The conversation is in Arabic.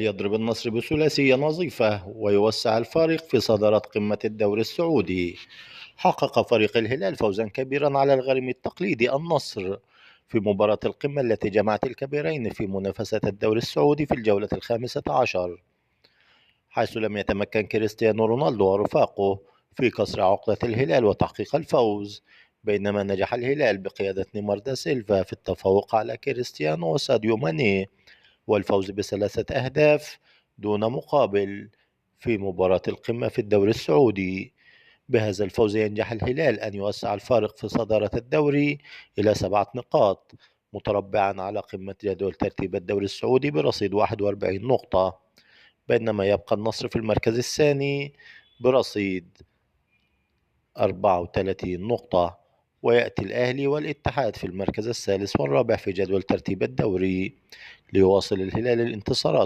يضرب النصر بثلاثية نظيفة ويوسع الفارق في صدارة قمة الدوري السعودي. حقق فريق الهلال فوزا كبيرا على الغريم التقليدي النصر في مباراة القمة التي جمعت الكبيرين في منافسة الدوري السعودي في الجولة الخامسة عشر، حيث لم يتمكن كريستيانو رونالدو ورفاقه في كسر عقدة الهلال وتحقيق الفوز، بينما نجح الهلال بقيادة نيمار دا سيلفا في التفوق على كريستيانو وساديو ماني والفوز بثلاثة أهداف دون مقابل في مباراة القمة في الدوري السعودي. بهذا الفوز ينجح الهلال أن يوسع الفارق في صدارة الدوري إلى 7 نقاط، متربعا على قمة جدول ترتيب الدوري السعودي برصيد 41 نقطة، بينما يبقى النصر في المركز الثاني برصيد 34 نقطة، ويأتي الأهلي والاتحاد في المركز الثالث والرابع في جدول ترتيب الدوري. ليواصل الهلال الانتصارات